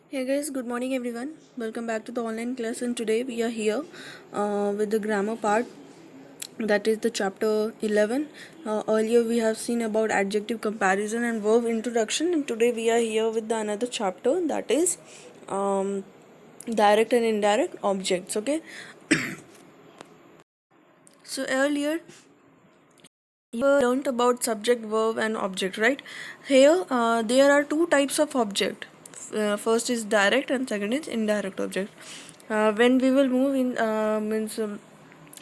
Hey guys, good morning everyone. Welcome back to the online class, and today we are here with the grammar part, that is the chapter 11. Earlier we have seen about adjective comparison and verb introduction, and today we are here with the another chapter, that is um, direct and indirect objects. Okay, so earlier you learnt about subject, verb, and object, right? Here there are two types of object. First is direct and second is indirect object. When we will move in means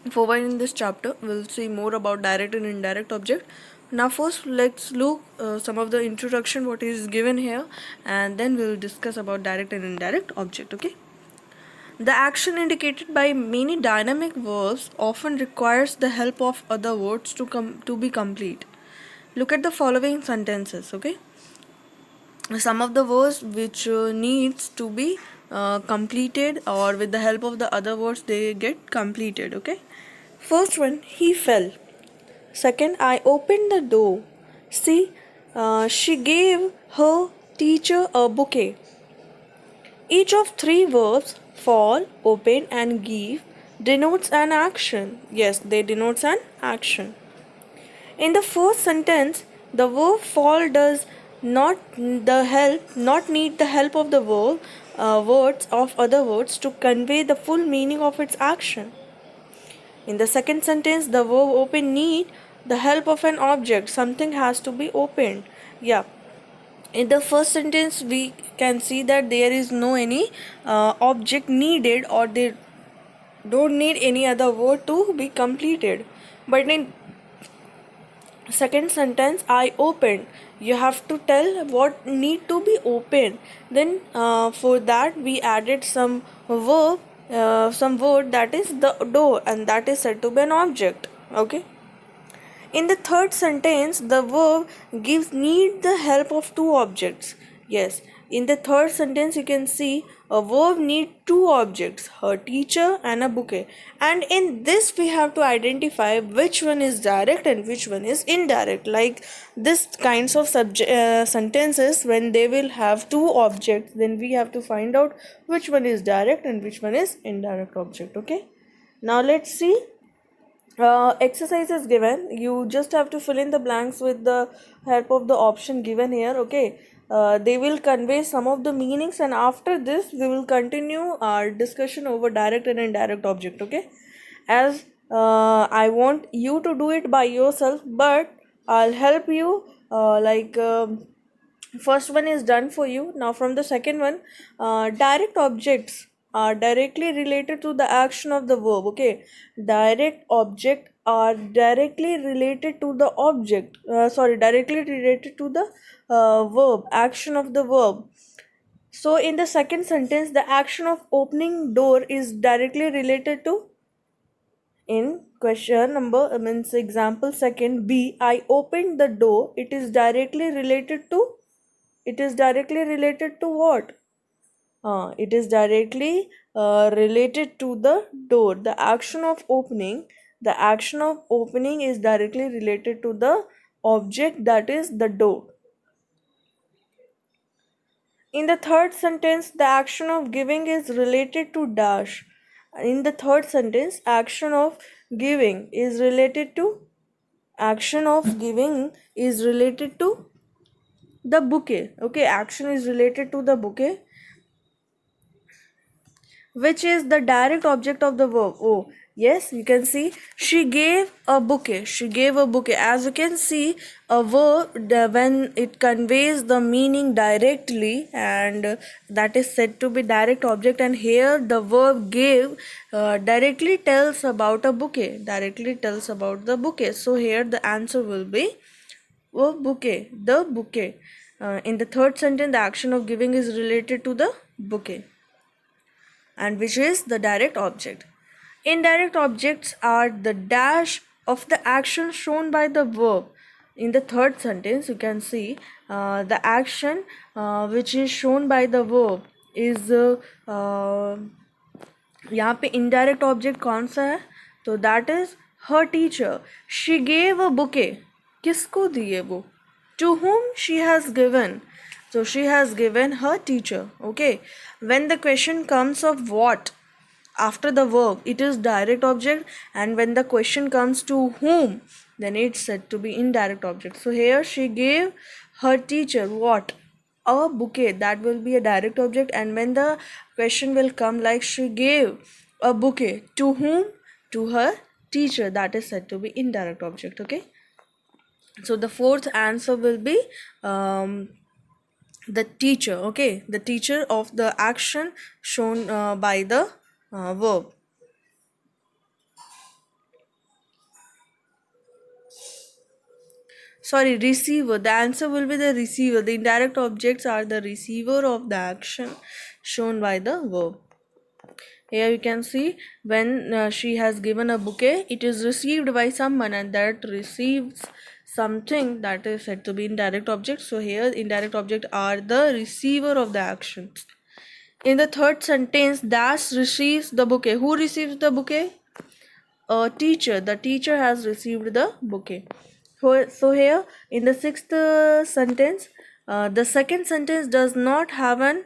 forward in this chapter, we'll see more about direct and indirect object. Now first let's look some of the introduction what is given here, and then we'll discuss about direct and indirect object. Okay. The action indicated by many dynamic verbs often requires the help of other words to be complete. Look at the following sentences, okay? Some of the words which needs to be completed, or with the help of the other words they get completed, okay? First one, he fell. Second, I opened the door. See, she gave her teacher a bouquet. Each of three verbs, fall, open, and give, denotes an action. Yes, they denotes an action. In the first sentence, the verb fall does not need the help of the words of other words to convey the full meaning of its action. In the second sentence, the verb open need the help of an object. Something has to be opened. Yeah. In the first sentence we can see that there is no any object needed, or they don't need any other word to be completed. But in second sentence, I opened, you have to tell what need to be opened. Then for that we added some word, that is the door, and that is said to be an object. Okay. In the third sentence, the verb gives need the help of two objects. Yes, in the third sentence, you can see a verb need two objects, her teacher and a bouquet. And in this, we have to identify which one is direct and which one is indirect. Like this kinds of sentences, when they will have two objects, then we have to find out which one is direct and which one is indirect object. Okay. Now let's see exercise is given. You just have to fill in the blanks with the help of the option given here. Okay. They will convey some of the meanings, and after this we will continue our discussion over direct and indirect object. Okay. As I want you to do it by yourself, but I'll help you first one is done for you. Now from the second one, direct objects are directly related to the action of the verb. Okay, direct object are directly related to the object, directly related to the verb, action of the verb. So in the second sentence, the action of opening door is directly related to, in question number means example second B, I opened the door, it is directly related to, it is directly related to what? It is directly related to the door. The action of opening, the action of opening is directly related to the object, that is the door. In the third sentence, the action of giving is related to dash. In the third sentence, action of giving is related to, action of giving is related to the bouquet. Okay, action is related to the bouquet, which is the direct object of the verb. Oh, yes, you can see she gave a bouquet. She gave a bouquet. As you can see, a verb, when it conveys the meaning directly, and that is said to be direct object. And here the verb gave directly tells about a bouquet. Directly tells about the bouquet. So here the answer will be bouquet. The bouquet. In the third sentence, the action of giving is related to the bouquet, and which is the direct object. Indirect objects are the dash of the action shown by the verb. In the third sentence, you can see the action which is shown by the verb is यहाँ पे indirect object कौन सा है? तो that is her teacher. She gave a bouquet. किसको दी है वो? To whom she has given. So she has given her teacher. Okay. When the question comes of what after the verb, it is direct object, and when the question comes to whom, then it's said to be indirect object. So here she gave her teacher what? A bouquet. That will be a direct object, and when the question will come like she gave a bouquet to whom? To her teacher. That is said to be indirect object. Okay. So the fourth answer will be the teacher. Okay, the teacher of the action shown by the verb. Sorry, receiver. The answer will be the receiver. The indirect objects are the receiver of the action shown by the verb. Here you can see when she has given a bouquet, it is received by someone, and that receives something, that is said to be indirect object. So here indirect object are the receiver of the actions. In the third sentence, Dash receives the bouquet. Who receives the bouquet? A teacher. The teacher has received the bouquet. So here in the sixth sentence, the second sentence does not have an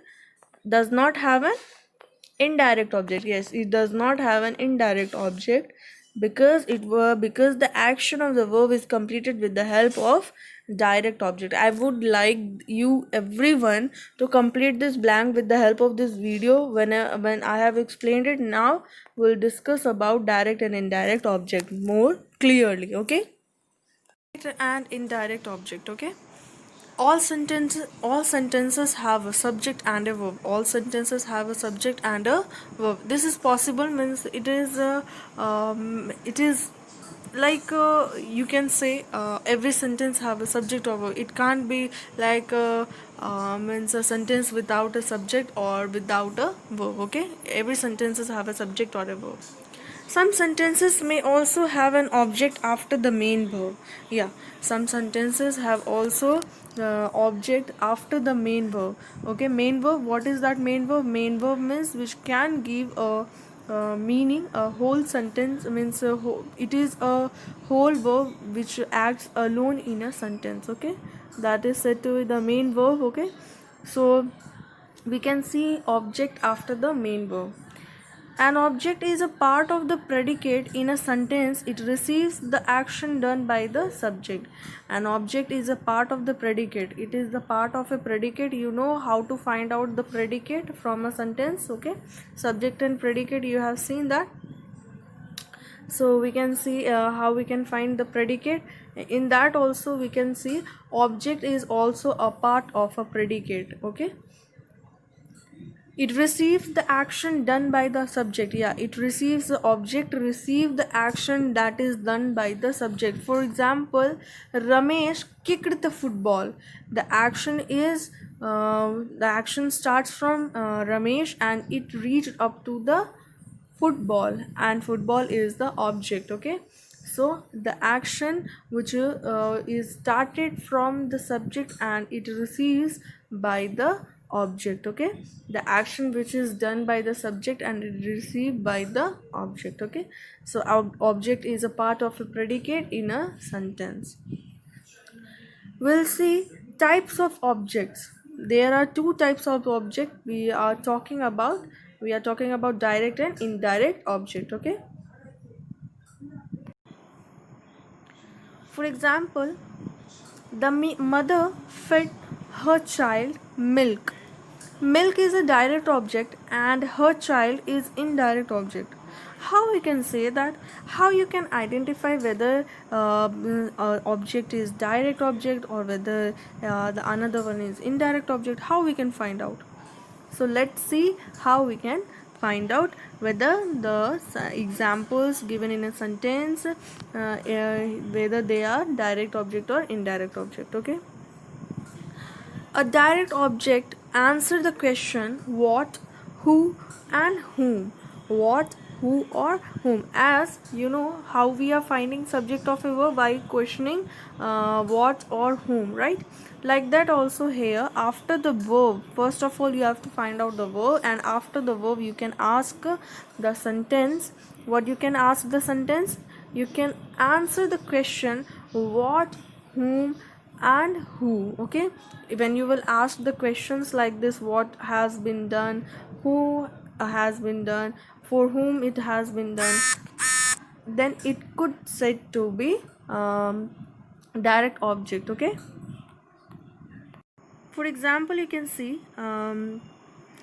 indirect object. Yes, it does not have an indirect object because the action of the verb is completed with the help of direct object. I would like you everyone to complete this blank with the help of this video. When I have explained it, now we'll discuss about direct and indirect object more clearly. Okay, and indirect object. Okay, all sentences have a subject and a verb. All sentences have a subject and a verb. This is possible means it is like you can say every sentence have a subject or verb. It can't be like means a sentence without a subject or without a verb. Okay, every sentences have a subject or a verb. Some sentences may also have an object after the main verb. Yeah, some sentences have also object after the main verb. Okay, main verb. What is that main verb? Main verb means which can give a meaning. A whole sentence means it is a whole verb which acts alone in a sentence. Okay, that is said to be the main verb. Okay, so we can see object after the main verb. An object is a part of the predicate in a sentence. It receives the action done by the subject. An object is a part of the predicate. It is the part of a predicate. You know how to find out the predicate from a sentence. Okay, subject and predicate, you have seen that. So we can see how we can find the predicate. In that also we can see object is also a part of a predicate. Okay, it receives the action done by the subject. Yeah, it receives, the object receive the action that is done by the subject. For example, Ramesh kicked the football. The action is the action starts from Ramesh and it reached up to the football, and football is the object. Okay, so the action which is started from the subject and it receives by the object. Okay, the action which is done by the subject and it received by the object. Okay, so our object is a part of a predicate in a sentence. We'll see types of objects. There are two types of object we are talking about direct and indirect object. Okay, for example, the mother fed her child milk. Milk is a direct object and her child is indirect object. How we can say that? How you can identify whether object is direct object or whether the another one is indirect object? How we can find out? So let's see how we can find out whether the examples given in a sentence whether they are direct object or indirect object. Okay, a direct object answer the question what, who, and whom. What, who, or whom. As you know, how we are finding subject of a verb by questioning what or whom, right? Like that also here, after the verb, first of all you have to find out the verb, and after the verb you can ask the sentence. What you can ask the sentence? You can answer the question what, whom, and who. Okay, when you will ask the questions like this, what has been done, who has been done, for whom it has been done, then it could said to be direct object. Okay, for example, you can see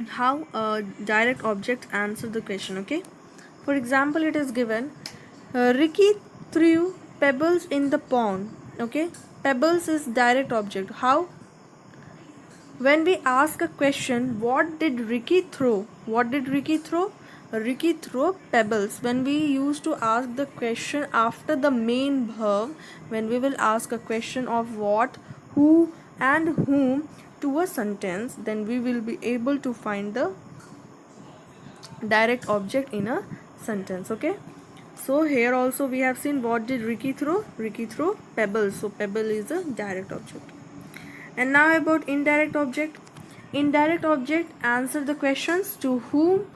how direct objects answer the question. Okay, for example, it is given Ricky threw pebbles in the pond. Okay, pebbles is direct object. How? When we ask a question, what did Ricky throw? What did Ricky throw? Ricky threw pebbles. When we used to ask the question after the main verb, when we will ask a question of what, who, and whom to a sentence, then we will be able to find the direct object in a sentence. Okay, so here also we have seen what did Ricky throw. Ricky threw pebbles, so pebble is a direct object. And now about indirect object. Indirect object answer the questions to whom,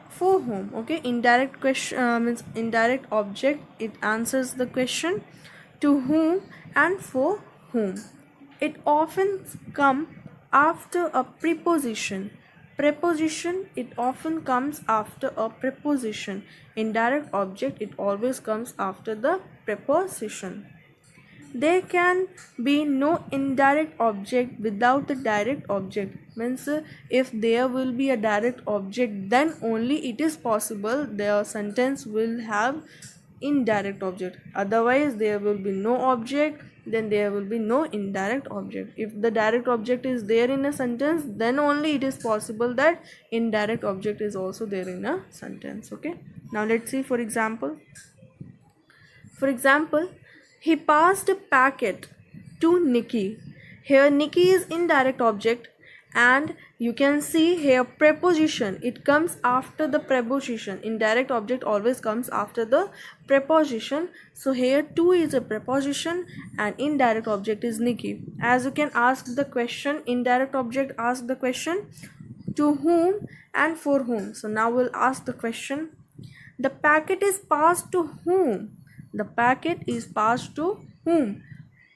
for whom. Okay, indirect question means indirect object, it answers the question to whom and for whom. It often come after a preposition. Preposition, it often comes after a preposition. Indirect object, it always comes after the preposition. There can be no indirect object without a direct object. Means if there will be a direct object, then only it is possible the sentence will have indirect object. Otherwise there will be no object, then there will be no indirect object. If the direct object is there in a sentence, then only it is possible that indirect object is also there in a sentence. Okay, now let's see. For example, he passed a packet to Nikki. Here Nikki is indirect object, and you can see here preposition. It comes after the preposition. Indirect object always comes after the preposition. So here to is a preposition and indirect object is Nikki. As you can ask the question, indirect object ask the question to whom and for whom. So now we'll ask the question. The packet is passed to whom? The packet is passed to whom?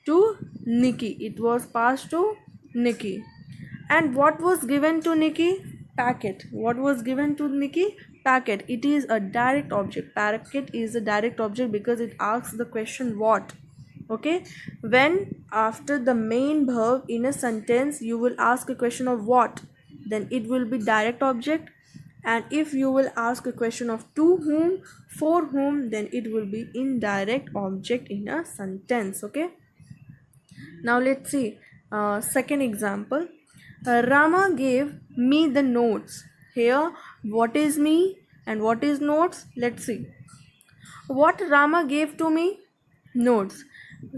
To Nikki. It was passed to Nikki. And what was given to Nikki? Packet. What was given to Nikki? Packet. It is a direct object. Packet is a direct object because it asks the question what. Okay, when after the main verb in a sentence you will ask a question of what, then it will be direct object. And if you will ask a question of to whom, for whom, then it will be indirect object in a sentence. Okay, now let's see second example. Rama gave me the notes. Here what is me and what is notes? Let's see. What Rama gave to me? Notes.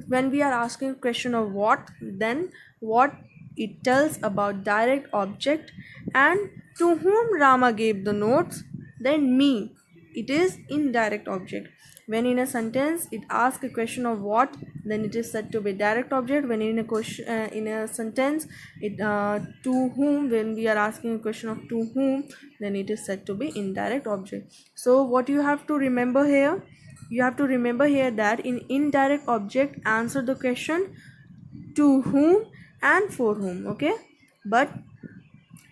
When we are asking a question of what, then what it tells about direct object, and to whom Rama gave the notes, then me, it is indirect object. When in a sentence it asks a question of what, then it is said to be direct object. When in a question in a sentence it to whom, when we are asking a question of to whom, then it is said to be indirect object. So what you have to remember here, that in indirect object answer the question to whom and for whom. Okay, but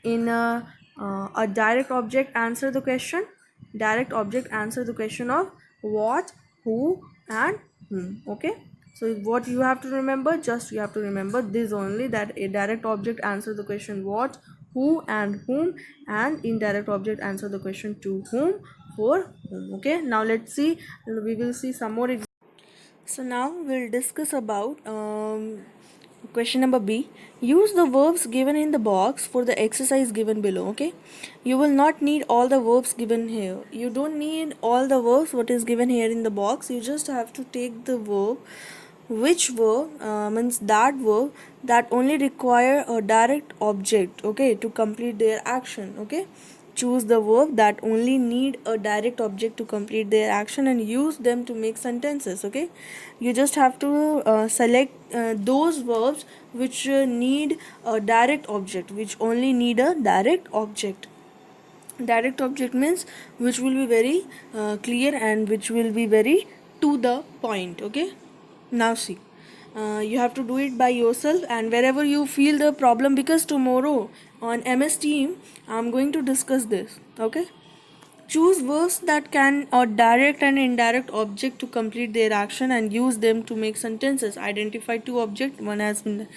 in a direct object answer the question, of what, who, and whom. Okay, so what you have to remember, just you have to remember this only, that a direct object answer the question what, who, and whom, and indirect object answer the question to whom, for whom. Okay, now let's see, we will see some more examples. So now we'll discuss about question number B. Use the verbs given in the box for the exercise given below. Okay, you will not need all the verbs given here. You don't need all the verbs what is given here in the box. You just have to take the verb, which verb means that verb that only require a direct object, okay, to complete their action. Okay, choose the verb that only need a direct object to complete their action and use them to make sentences. Okay, you just have to select those verbs which need a direct object, which only need a direct object. Direct object means which will be very clear and which will be very to the point. Okay, now see, You have to do it by yourself, and wherever you feel the problem, because tomorrow on MS Team I'm going to discuss this. Okay. Choose verbs that can or direct and indirect object to complete their action and use them to make sentences. Identify two object. One has been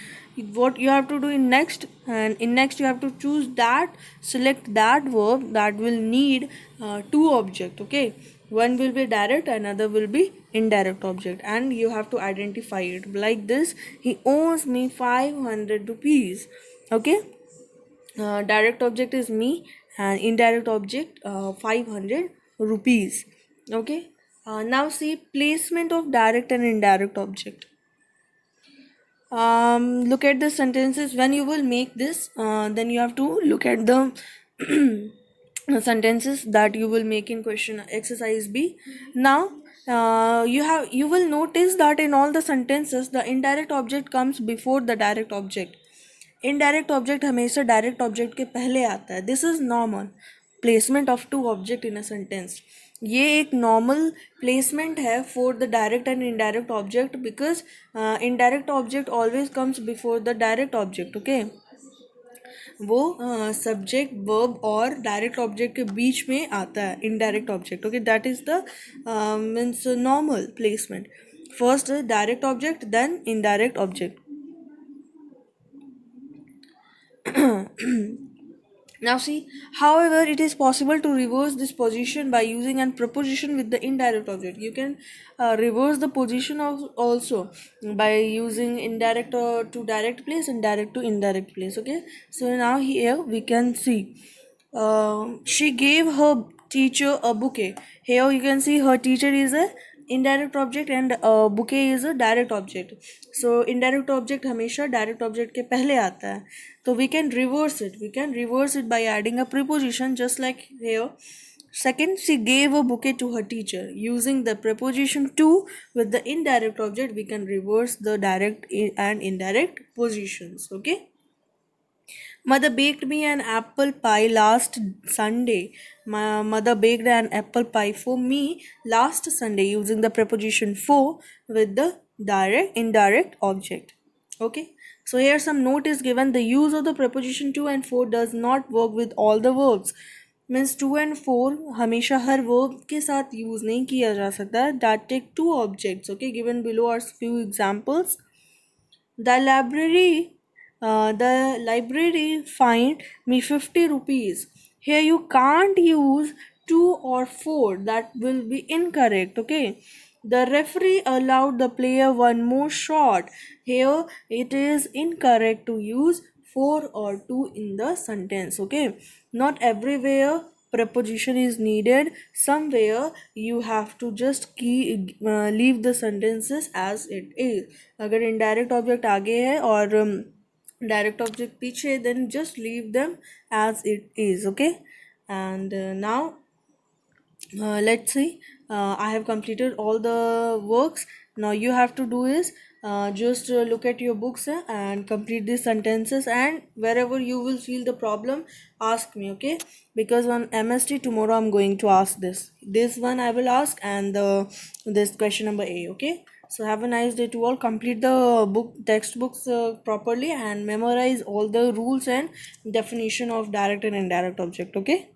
what you have to do in next, and in next you have to choose that, select that verb that will need two object. Okay, one will be direct, another will be indirect object, and you have to identify it like this. He owes me 500 rupees. Okay, direct object is me, and indirect object 500 rupees. Okay, now see placement of direct and indirect object. Look at the sentences. When you will make this, then you have to look at the sentences that you will make in question exercise B. Now you will notice that in all the sentences the indirect object comes before the direct object. Indirect object हमेशा direct object के पहले आता है. This is normal placement of two object in a sentence. ये एक normal placement है for the direct and indirect object, because indirect object always comes before the direct object. Okay, वो subject verb और direct object के बीच में आता है indirect object. Okay, that is the means normal placement. First direct object, then indirect object. Now see, however, it is possible to reverse this position by using an preposition with the indirect object. You can reverse the position of also by using indirect to direct place and direct to indirect place. Okay, so now here we can see she gave her teacher a bouquet. Here you can see her teacher is a indirect object and bouquet is a direct object. So indirect object हमेशा direct object के पहले आता है. So we can reverse it. We can reverse it by adding a preposition, just like here. Second, she gave a bouquet to her teacher. Using the preposition to with the indirect object, we can reverse the direct and indirect positions. Okay. Mother baked me an apple pie last Sunday. My mother baked an apple pie for me last Sunday, using the preposition for with the direct indirect object. Okay. So here some note is given. The use of the preposition to and for does not work with all the verbs. Means to and for हमेशा हर verb के साथ use नहीं किया जा सकता. That take two objects. Okay. Given below are few examples. The library fined me 50 rupees. Here you can't use to or for, that will be incorrect. Okay, the referee allowed the player one more shot. Here it is incorrect to use for or to in the sentence. Okay, not everywhere preposition is needed. Somewhere you have to just leave the sentences as it is. अगर indirect object आगे है और direct object पीछे, then just leave them as it is. Okay, and now let's see. I have completed all the works. Now you have to do is just look at your books and complete these sentences, and wherever you will feel the problem, ask me. Okay, because on MST tomorrow I'm going to ask this one I will ask, and this question number A. Okay, so have a nice day to all. Complete the textbooks properly and memorize all the rules and definition of direct and indirect object. Okay.